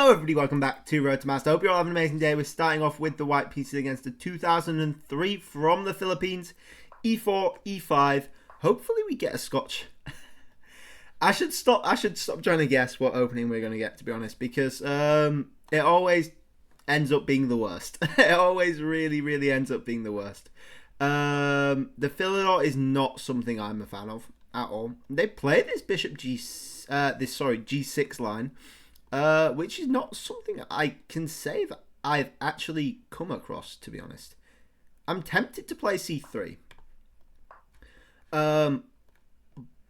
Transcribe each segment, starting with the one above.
Hello everybody, welcome back to Road to Master. Hope you're all having an amazing day. We're starting off with the white pieces against the 2003 from the Philippines, E4, E5. Hopefully we get a Scotch. I should stop trying to guess what opening we're going to get, to be honest, because it always ends up being the worst. It always really ends up being the worst. The Philidor is not something I'm a fan of at all. They play this Bishop G6 line. Which is not something I can say that I've actually come across, to be honest. I'm tempted to play C3.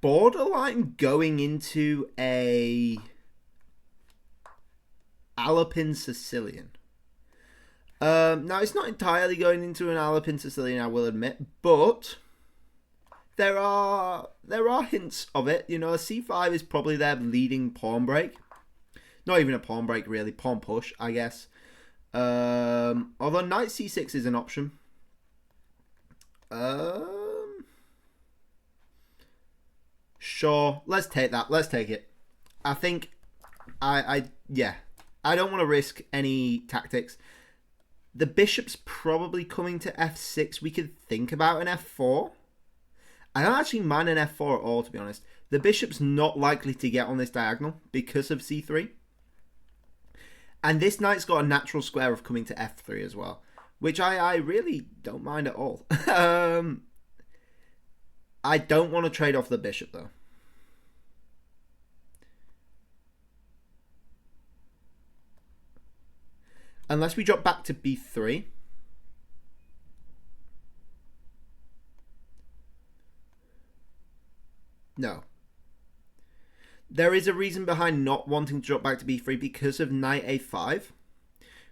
Borderline going into a Alpine Sicilian. Now, it's not entirely going into an Alpine Sicilian, I will admit, but there are hints of it. You know, C5 is probably their leading pawn break. Not even a pawn break, really. Pawn push, I guess. Although knight c6 is an option. Sure. Let's take that. Let's take it. I think yeah. I don't want to risk any tactics. The bishop's probably coming to f6. We could think about an f4. I don't actually mind an f4 at all, to be honest. The bishop's not likely to get on this diagonal because of c3. And this knight's got a natural square of coming to f3 as well, which I really don't mind at all. I don't want to trade off the bishop, though. Unless we drop back to b3. No. There is a reason behind not wanting to drop back to b3 because of knight a5.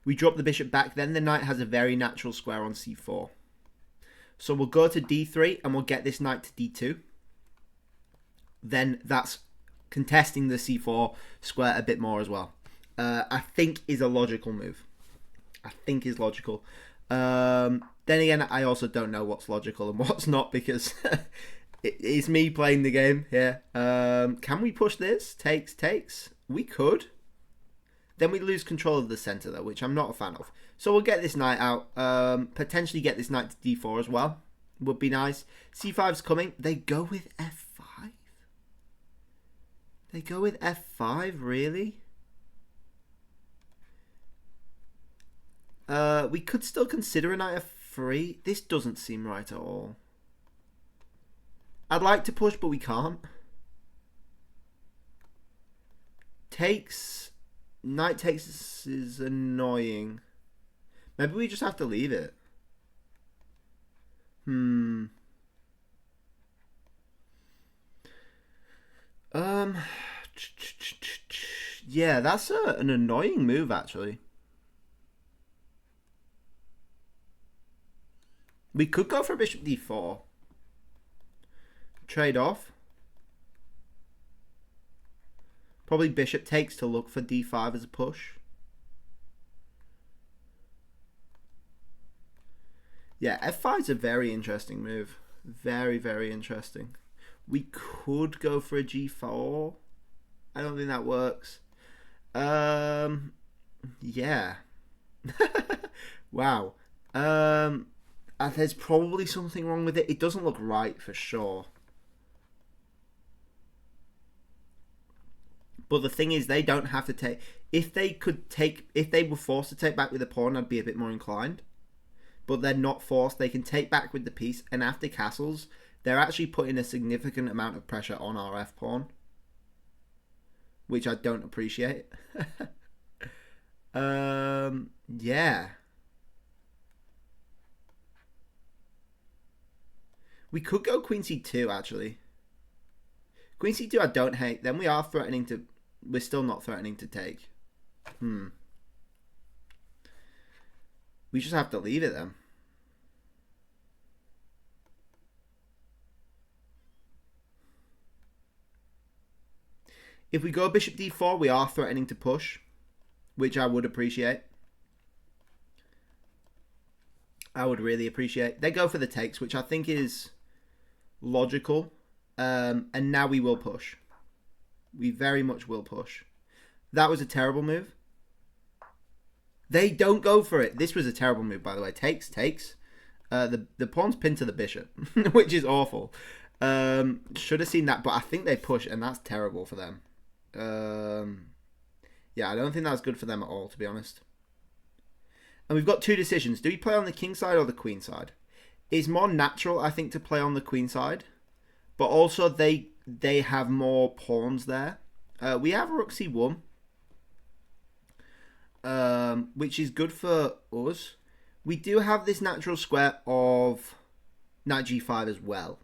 We drop the bishop back, then the knight has a very natural square on c4. So we'll go to d3 and we'll get this knight to d2. Then that's contesting the c4 square a bit more as well. I think is a logical move. I think is logical. Then again, I also don't know what's logical and what's not because... It's me playing the game here. Can we push this? Takes. We could. Then we lose control of the center, though, which I'm not a fan of. So we'll get this knight out. Potentially get this knight to d4 as well. Would be nice. c5's coming. They go with f5? They go with f5? Really? We could still consider a knight f3. This doesn't seem right at all. I'd like to push, but we can't. Knight takes is annoying. Maybe we just have to leave it. Yeah, that's an annoying move, actually. We could go for bishop d4. Trade off. Probably bishop takes to look for d5 as a push. Yeah, f5 is a very interesting move. Very interesting. We could go for a g4. I don't think that works. Yeah. Wow. There's probably something wrong with it. It doesn't look right for sure. But the thing is, they don't have to take... If they were forced to take back with a pawn, I'd be a bit more inclined. But they're not forced. They can take back with the piece. And after castles, they're actually putting a significant amount of pressure on our f-pawn. Which I don't appreciate. Yeah. We could go queen c2, actually. Queen c2 I don't hate. Then we are threatening to... We're still not threatening to take. We just have to leave it then. If we go bishop d4, we are threatening to push, which I would appreciate. I would really appreciate. They go for the takes, which I think is logical. And now we will push. We very much will push. That was a terrible move. They don't go for it. This was a terrible move, by the way. Takes. The pawn's pinned to the bishop, which is awful. Should have seen that, but I think they push, and that's terrible for them. Yeah, I don't think that's good for them at all, to be honest. And we've got two decisions. Do we play on the king side or the queen side? It's more natural, I think, to play on the queen side. But also, they have more pawns there. We have rook c1. Which is good for us. We do have this natural square of knight g5 as well.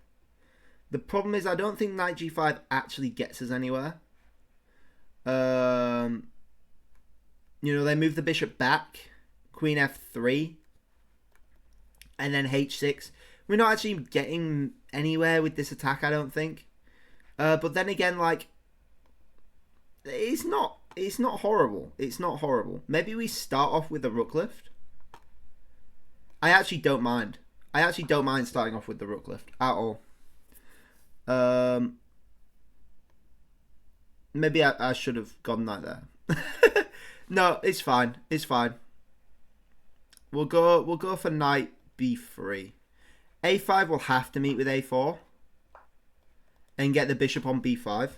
The problem is I don't think knight g5 actually gets us anywhere. You know, they move the bishop back. Queen f3. And then h6. We're not actually getting anywhere with this attack, I don't think. But then again, like, it's not horrible. It's not horrible. Maybe we start off with a rook lift. I actually don't mind. I actually don't mind starting off with the rook lift at all. Maybe I should have gone knight there. No, it's fine. It's fine. We'll go for knight b3. a5 will have to meet with a4 and get the bishop on b5.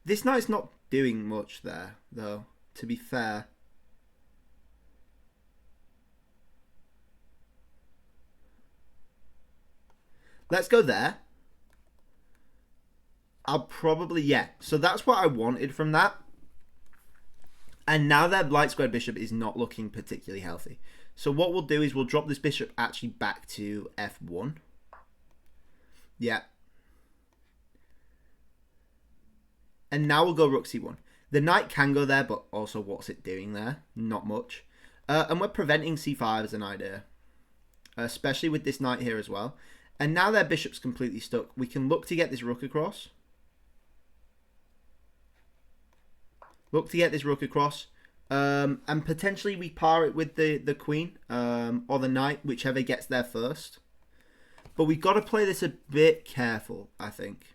This knight's not doing much there, though, to be fair. Let's go there. I'll probably, yeah. So that's what I wanted from that. And now their light squared bishop is not looking particularly healthy. So what we'll do is we'll drop this bishop actually back to f1. Yeah. And now we'll go rook c1. The knight can go there, but also what's it doing there? Not much. And we're preventing c5 as an idea. Especially with this knight here as well. And now their bishop's completely stuck. We can look to get this rook across. Look to get this rook across. And potentially we par it with the queen or the knight, whichever gets there first. But we've got to play this a bit careful, I think.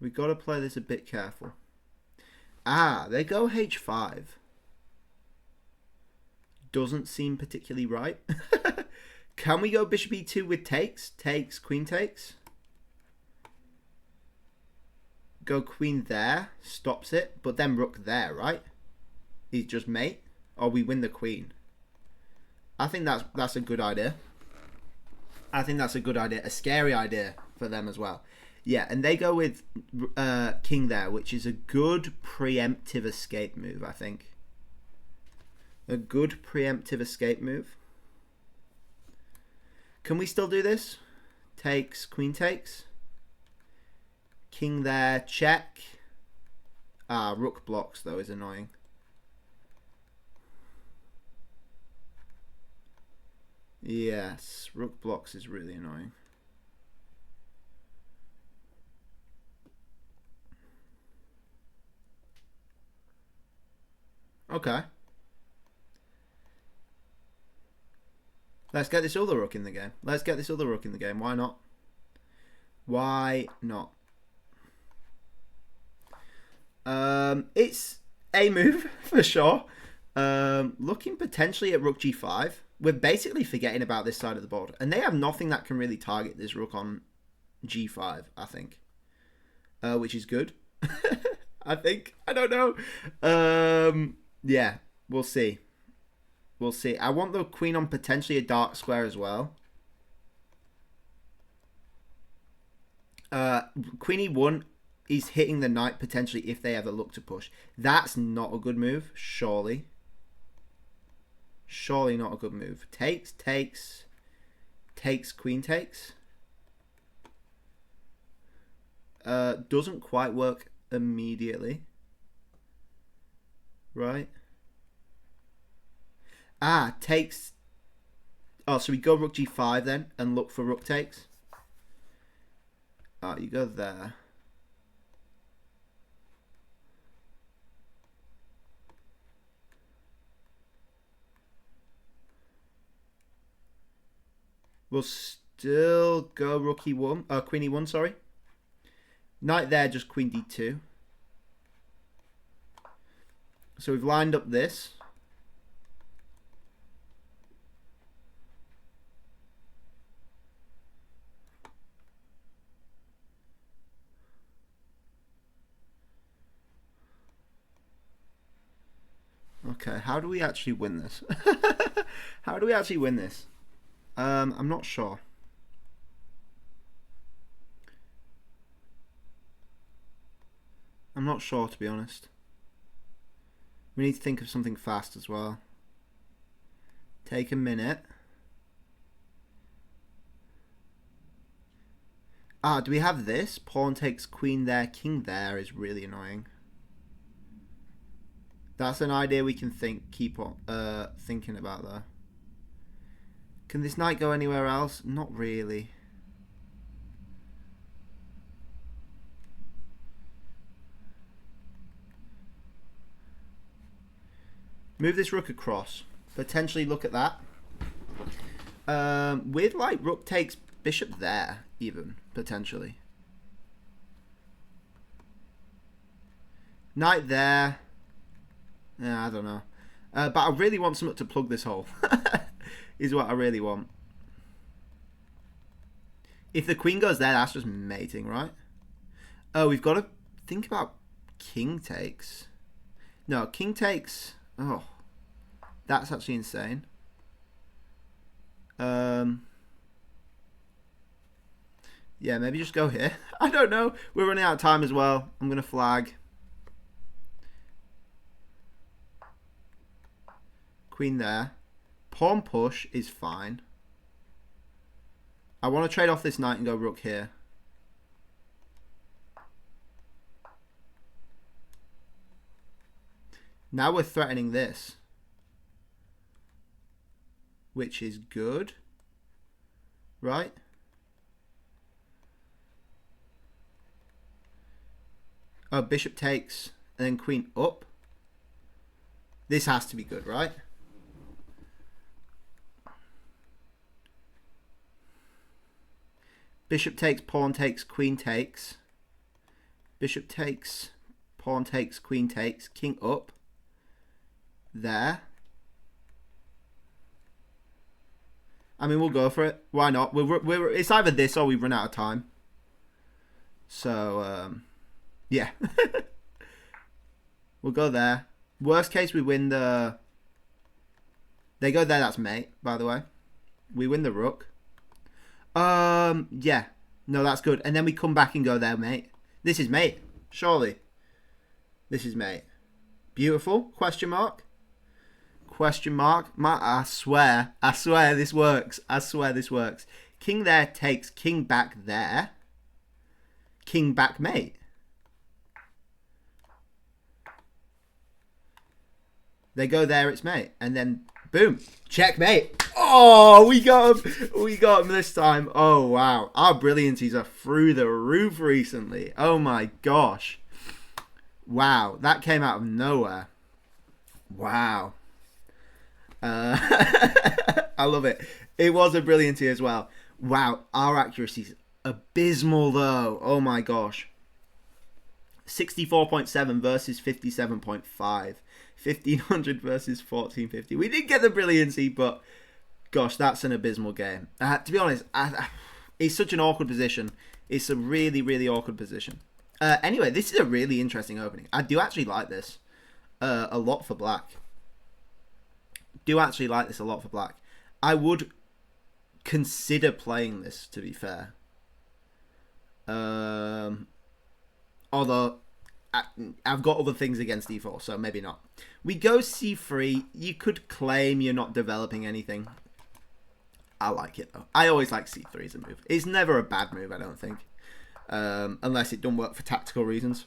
We've got to play this a bit careful. Ah, they go h5. Doesn't seem particularly right. Can we go bishop e2 with takes? Takes, queen takes. Go queen there, stops it, but then rook there, right? He's just mate, or we win the queen. I think that's a good idea. I think that's a good idea, a scary idea for them as well. Yeah, and they go with king there, which is a good preemptive escape move, I think. A good preemptive escape move. Can we still do this? Takes, queen takes. King there, check. Ah, rook blocks, though, is annoying. Yes, rook blocks is really annoying. Okay. Let's get this other rook in the game. Let's get this other rook in the game. Why not? Why not? It's a move for sure. Looking potentially at rook g5. We're basically forgetting about this side of the board. And they have nothing that can really target this rook on g5, I think. Which is good. I think. I don't know. Yeah, we'll see. We'll see. I want the queen on potentially a dark square as well. Queen e1 is hitting the knight potentially if they ever look to push. That's not a good move, surely. Surely not a good move. Takes, takes, takes, queen takes. Doesn't quite work immediately. Right. Ah, takes. Oh, so we go rook g5 then and look for rook takes. Oh, you go there. We'll still go rook e1, queen e1, sorry. Knight there, just queen d2. So we've lined up this. Okay, how do we actually win this? How do we actually win this? I'm not sure. I'm not sure, to be honest. We need to think of something fast as well. Take a minute. Ah, do we have this? Pawn takes queen there, king there is really annoying. That's an idea we can keep on thinking about though. Can this knight go anywhere else? Not really. Move this rook across. Potentially look at that. With like rook takes bishop there, even potentially. Knight there. Yeah, I don't know. But I really want something to plug this hole. Is what I really want. If the queen goes there, that's just mating, right? Oh, we've got to think about king takes. No, king takes. Oh, that's actually insane. Yeah, maybe just go here. I don't know. We're running out of time as well. I'm going to flag. Queen there. Pawn push is fine. I want to trade off this knight and go rook here. Now we're threatening this, which is good, right? Oh, bishop takes and then queen up. This has to be good, right? Bishop takes, pawn takes, queen takes. Bishop takes, pawn takes, queen takes, king up. There. I mean, we'll go for it. Why not? It's either this or we run out of time. So, yeah. We'll go there. Worst case, we win the... They go there, that's mate, by the way. We win the rook. Yeah. No, that's good. And then we come back and go there, mate. This is mate. Surely. This is mate. Beautiful. Question mark. Question mark. I swear this works. I swear this works. King there takes king back there. King back mate. They go there, it's mate. And then, boom. Checkmate. Oh, we got him. We got him this time. Oh, wow. Our brilliancies are through the roof recently. Oh, my gosh. Wow. That came out of nowhere. Wow. I love it. It was a brilliancy as well. Wow. Our accuracy's abysmal, though. Oh, my gosh. 64.7 versus 57.5. 1500 versus 1450. We did get the brilliancy, but gosh, that's an abysmal game. To be honest, it's such an awkward position. It's a really, really awkward position. Anyway, this is a really interesting opening. I do actually like this a lot for black. Do actually like this a lot for black. I would consider playing this, to be fair. Although I've got other things against e4, so maybe not. We go c3. You could claim you're not developing anything. I like it, though. I always like c3 as a move. It's never a bad move, I don't think. Unless it doesn't work for tactical reasons.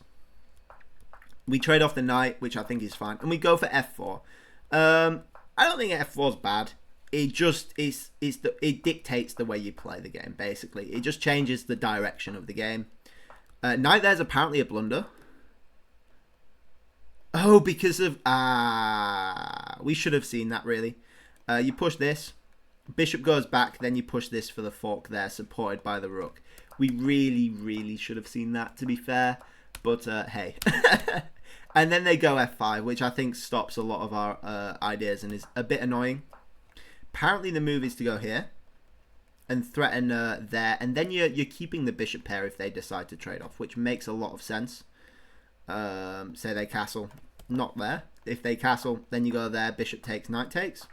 We trade off the knight, which I think is fine. And we go for f4. I don't think f4 is bad. It just it dictates the way you play the game, basically. It just changes the direction of the game. Knight there's apparently a blunder. Oh, because of... we should have seen that, really. You push this. Bishop goes back, then you push this for the fork there, supported by the rook. We really, really should have seen that, to be fair. But, hey. And then they go f5, which I think stops a lot of our ideas and is a bit annoying. Apparently the move is to go here and threaten there. And then you're keeping the bishop pair if they decide to trade off, which makes a lot of sense. Say they castle. Not there. If they castle, then you go there. Bishop takes, knight takes.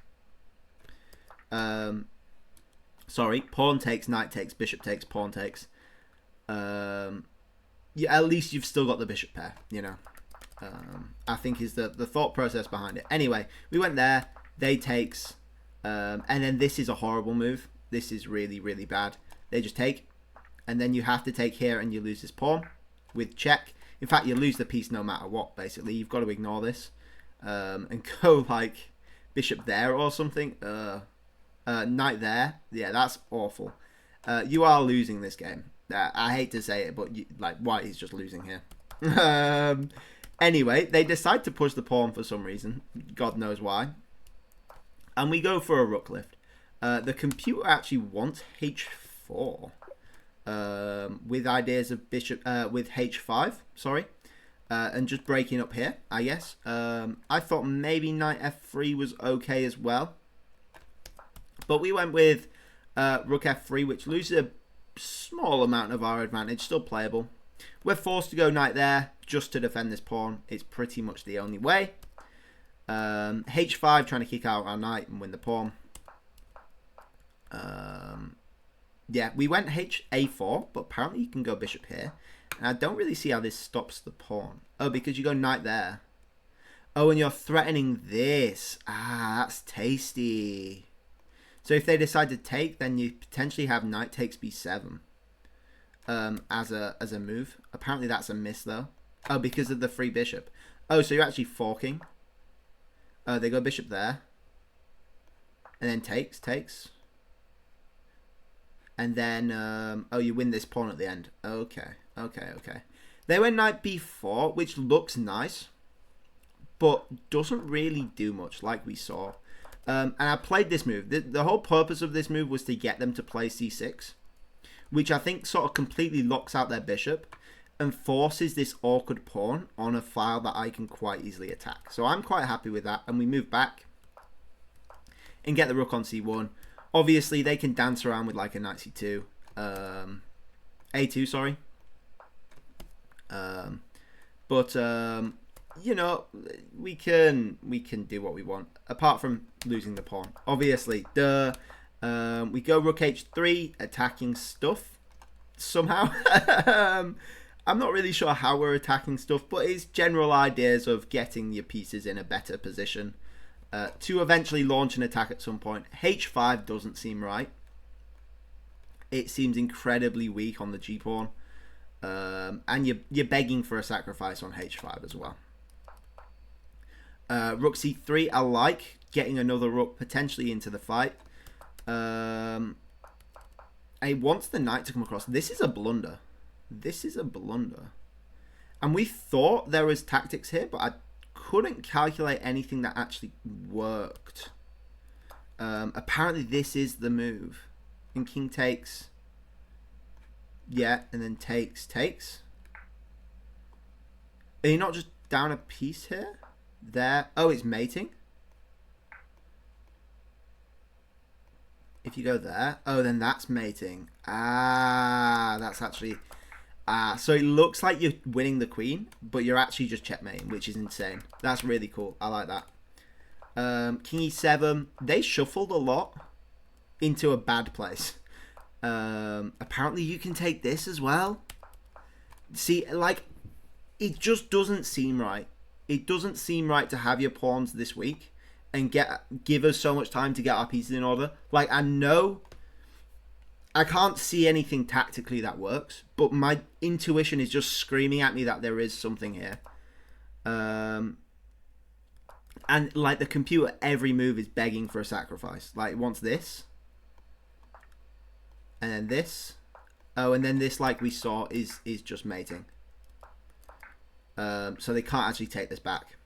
Sorry, pawn takes, knight takes, bishop takes, pawn takes. Yeah, at least you've still got the bishop pair, you know. I think is the thought process behind it. Anyway, we went there. They takes. And then this is a horrible move. This is really, really bad. They just take. And then you have to take here and you lose this pawn with check. In fact, you lose the piece no matter what, basically. You've got to ignore this. And go like bishop there or something. Knight there. Yeah, that's awful. You are losing this game. I hate to say it, but like white is just losing here. Anyway, they decide to push the pawn for some reason. God knows why. And we go for a rook lift. The computer actually wants h4 with ideas of bishop with h5. Sorry. And just breaking up here, I guess. I thought maybe knight f3 was okay as well. But we went with rook f3, which loses a small amount of our advantage. Still playable. We're forced to go knight there just to defend this pawn. It's pretty much the only way. h5, trying to kick out our knight and win the pawn. Yeah, we went a4, but apparently you can go bishop here. And I don't really see how this stops the pawn. Oh, because you go knight there. Oh, and you're threatening this. Ah, that's tasty. So if they decide to take, then you potentially have knight takes b7 as a move. Apparently that's a miss though. Oh, because of the free bishop. Oh, so you're actually forking. Oh, they go bishop there. And then takes. And then, oh, you win this pawn at the end. Okay. They went knight b4, which looks nice, but doesn't really do much like we saw. And I played this move. The whole purpose of this move was to get them to play c6, which I think sort of completely locks out their bishop and forces this awkward pawn on a file that I can quite easily attack. So I'm quite happy with that. And we move back and get the rook on c1. Obviously, they can dance around with like a knight c2. a2, sorry. But you know, we can do what we want apart from losing the pawn. Obviously, we go rook h3, attacking stuff somehow. I'm not really sure how we're attacking stuff, but it's general ideas of getting your pieces in a better position to eventually launch an attack at some point. h5 doesn't seem right. It seems incredibly weak on the g pawn. And you're begging for a sacrifice on h5 as well. Rook c3, I like getting another rook potentially into the fight. He wants the knight to come across. This is a blunder. And we thought there was tactics here, but I couldn't calculate anything that actually worked. Apparently this is the move. And king takes. Yeah, and then takes. Are you not just down a piece here? There. Oh, it's mating. If you go there. Oh, then that's mating. Ah, that's actually... so it looks like you're winning the queen, but you're actually just checkmating, which is insane. That's really cool. I like that. King e7. They shuffled a lot into a bad place. Apparently you can take this as well. See, like, it just doesn't seem right. It doesn't seem right to have your pawns this weak and give us so much time to get our pieces in order. Like, I know I can't see anything tactically that works, but my intuition is just screaming at me that there is something here. And like the computer, every move is begging for a sacrifice. Like, it wants this. And then this. Oh, and then this, like we saw, is just mating. So they can't actually take this back.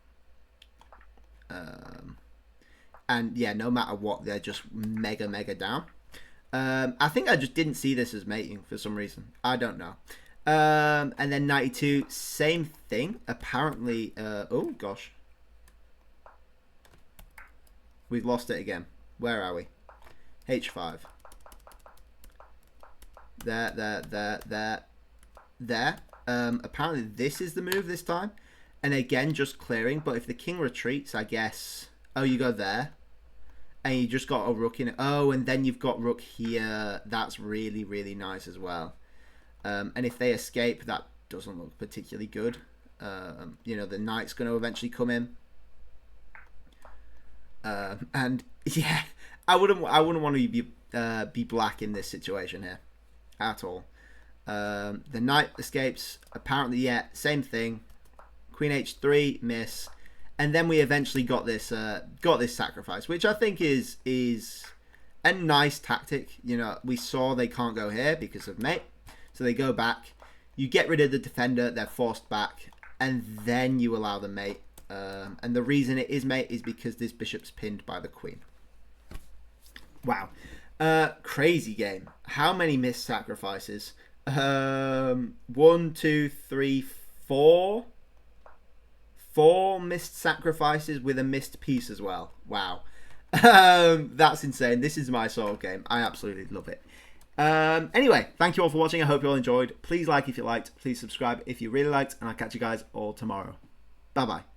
And yeah, no matter what, they're just mega, mega down. I think I just didn't see this as mating for some reason. I don't know. And then 92, same thing. Apparently, oh gosh. We've lost it again. Where are we? H5. There. Apparently this is the move this time. And again, just clearing. But if the king retreats, I guess... Oh, you go there. And you just got a rook in it. Oh, and then you've got rook here. That's really, really nice as well. And if they escape, that doesn't look particularly good. You know, the knight's going to eventually come in. And yeah, I wouldn't want to be black in this situation here at all. The knight escapes. Apparently, yeah, same thing. Queen h3, miss, and then we eventually got this sacrifice, which I think is a nice tactic. You know, we saw they can't go here because of mate, so they go back. You get rid of the defender, they're forced back, and then you allow the mate. And the reason it is mate is because this bishop's pinned by the queen. Wow. Crazy game. How many missed sacrifices? 1, 2, 3, 4. 4 missed sacrifices with a missed piece as well. Wow. That's insane. This is my sort of game. I absolutely love it. Anyway, thank you all for watching. I hope you all enjoyed. Please like if you liked. Please subscribe if you really liked. And I'll catch you guys all tomorrow. Bye-bye.